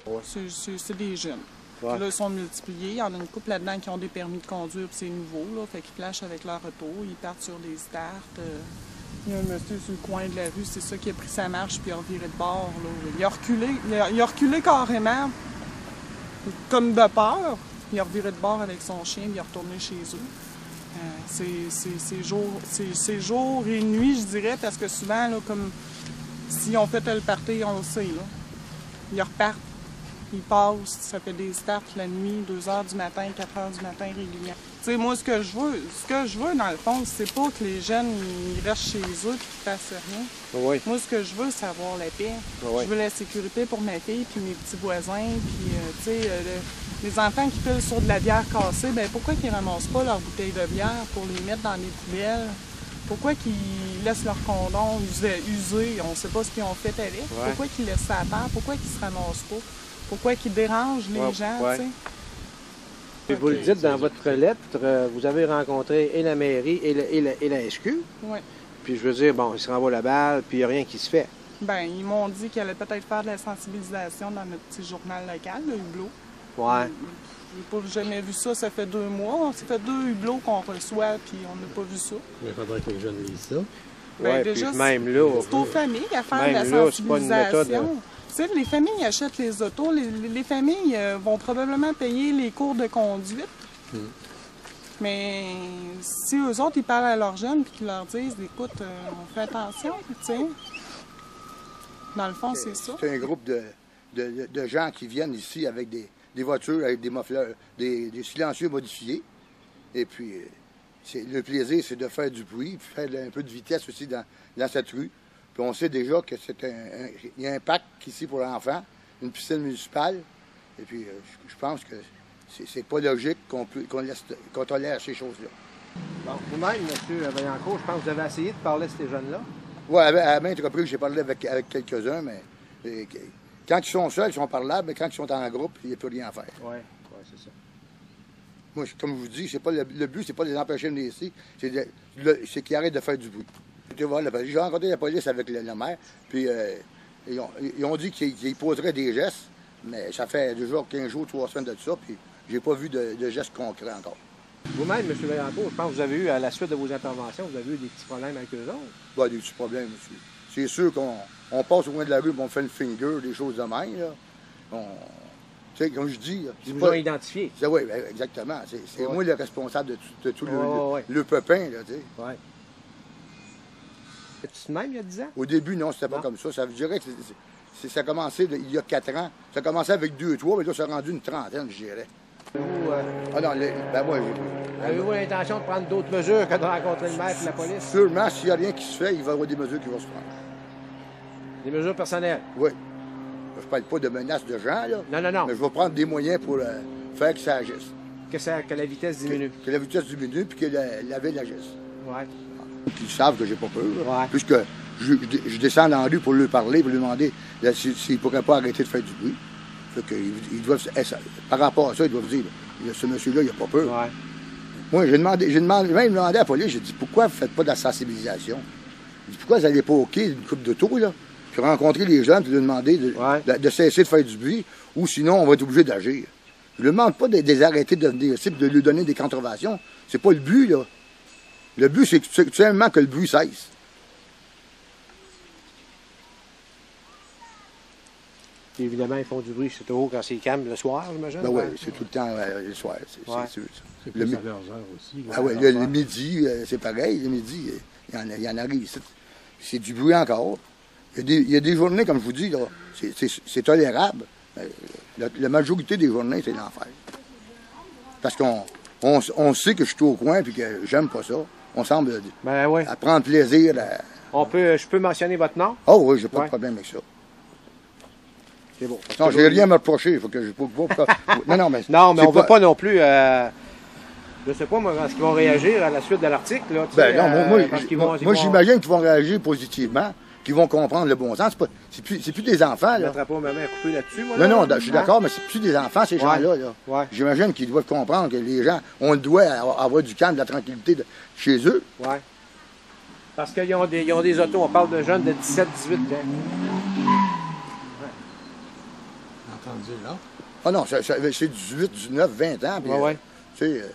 Ouais. C'est des jeunes. Ouais. Puis là, ils sont multipliés. Il y en a une couple là-dedans qui ont des permis de conduire, puis c'est nouveau, là. Fait qu'ils flashent avec leur auto, ils partent sur des starts. Il y a un monsieur sur le coin de la rue, c'est ça qui a pris sa marche, puis il a reviré de bord, là. Il a reculé carrément, comme de peur. Il a reviré de bord avec son chien, puis il est retourné chez eux. C'est jour et nuit, je dirais, parce que souvent, là, comme si on fait le party, on le sait, là. Ils repartent. Ils passent, ça fait des starts la nuit, 2 h du matin, 4 h du matin régulièrement. Tu sais, moi, ce que je veux, dans le fond, c'est pas que les jeunes ils restent chez eux et qu'ils fassent rien. Oui. Moi, ce que je veux, c'est avoir la paix. Oui. Je veux la sécurité pour ma fille puis mes petits voisins. Puis, tu sais, les enfants qui pilent sur de la bière cassée, ben pourquoi qu'ils ramassent pas leurs bouteilles de bière pour les mettre dans les poubelles? Pourquoi qu'ils laissent leur condom usé? On ne sait pas ce qu'ils ont fait avec. Ouais. Pourquoi qu'ils laissent ça à terre? Pourquoi qu'ils se ramassent pas? Pourquoi qu'ils dérangent les gens, tu sais? Et vous le dites dans votre lettre, vous avez rencontré et la mairie et la SQ. Oui. Puis je veux dire, bon, ils se renvoient la balle, puis il n'y a rien qui se fait. Bien, ils m'ont dit qu'ils allaient peut-être faire de la sensibilisation dans notre petit journal local, le Hublot. Ouais. J'ai jamais vu ça, ça fait 2 mois. Ça fait 2 hublots qu'on reçoit, puis on n'a pas vu ça. Mais il faudrait que les jeunes lisent ça. Ben, Oui, déjà, puis même là... c'est aux familles à faire de la même là, c'est pas une méthode, sensibilisation. Tu sais, les familles achètent les autos, les familles vont probablement payer les cours de conduite. Mais si eux autres, ils parlent à leurs jeunes et qu'ils leur disent, écoute, on fait attention, tu sais. Dans le fond, c'est ça. C'est un groupe de gens qui viennent ici avec des voitures, avec des muffleurs, des silencieux modifiés. Et puis, le plaisir, c'est de faire du bruit, puis faire un peu de vitesse aussi dans cette rue. Puis on sait déjà que il y a un parc ici pour l'enfant, une piscine municipale. Et puis, je pense que c'est pas logique qu'on tolère ces choses-là. Bon, vous-même, M. Vaillancourt, je pense que vous avez essayé de parler à ces jeunes-là. Oui, à maintes reprises, j'ai parlé avec quelques-uns, mais quand ils sont seuls, ils sont parlables, mais quand ils sont en groupe, il n'y a plus rien à faire. Oui, c'est ça. Moi, comme je vous dis, c'est pas le but, c'est pas de les empêcher de venir ici, c'est qu'ils arrêtent de faire du bruit. J'ai rencontré la police avec le maire, puis ils ont dit qu'ils poseraient des gestes, mais ça fait déjà 15 jours, 3 semaines de ça, puis j'ai pas vu de gestes concrets encore. Vous-même, M. Vaillancourt, je pense que vous avez eu, à la suite de vos interventions, vous avez eu des petits problèmes avec eux autres? Ben, des petits problèmes, monsieur. C'est sûr qu'on passe au coin de la rue, on fait le finger, des choses de même, là. Tu sais, comme je dis... Ils vous ont identifié. Oui, exactement. C'est moi le responsable de tout le pepin, là, tu sais. Oui. C'est-tu de même, il y a 10 ans? Au début, non, c'était pas comme ça. Ça veut dire que ça a commencé il y a 4 ans. Ça a commencé avec 2 ou 3, mais là, ça a rendu une trentaine, je dirais. Ah non, moi... Avez-vous l'intention de prendre d'autres mesures que de rencontrer le maire et la police? Sûrement, s'il n'y a rien qui se fait, il va y avoir des mesures qui vont se prendre. Des mesures personnelles? Oui. Je parle pas de menaces de gens, là. Non. Mais je vais prendre des moyens pour faire que ça agisse. Que la vitesse diminue. Que la vitesse diminue, puis que la ville agisse. Oui. Ils savent que j'ai pas peur. Ouais. Puisque je descends dans la rue pour lui parler, pour lui demander s'il ne pourrait pas arrêter de faire du bruit. Fait qu'ils doivent, par rapport à ça, ils doivent dire, ce monsieur-là, il n'a pas peur. Ouais. Moi, j'ai même demandé à la police, j'ai dit, pourquoi vous ne faites pas de la sensibilisation? J'ai dit, pourquoi vous n'allez pas au quai d'une coupe d'auto, là? Puis rencontrer les jeunes, puis leur demander de cesser de faire du bruit, ou sinon, on va être obligé d'agir. Je ne demande pas de les arrêter de venir ici, de lui donner des contraventions. C'est pas le but, là. Le but, c'est tout simplement que le bruit cesse. Puis évidemment, ils font du bruit surtout quand c'est calme le soir, j'imagine? Ben oui, c'est tout le temps le soir. C'est plus à leurs heures aussi. Ah oui, le midi, c'est pareil. Le midi, il y en arrive ici. C'est du bruit encore. Il y a des journées, comme je vous dis, là, c'est tolérable. La majorité des journées, c'est l'enfer. Parce qu'on sait que je suis au coin et que j'aime pas ça. On semble à prendre plaisir. Je peux mentionner votre nom? Oh oui, j'ai pas de problème avec ça. C'est bon. Non, j'ai rien à me reprocher. Il faut que je non, mais on ne veut pas non plus... Je sais pas, moi, est-ce qu'ils vont réagir à la suite de l'article? Moi, j'imagine qu'ils vont réagir positivement, qu'ils vont comprendre le bon sens. C'est plus des enfants, là. Je ne mettrai pas ma main à couper là-dessus, moi. Non, je suis d'accord, mais c'est plus des enfants, ces gens-là. Là. Ouais. J'imagine qu'ils doivent comprendre que les gens, on doit avoir du calme, de la tranquillité chez eux. Oui. Parce qu'ils ont des autos, on parle de jeunes de 17-18 ans. Entendu, là. Ah non, c'est 18, 19, 20 ans. Puis, Ouais, ouais. tu sais,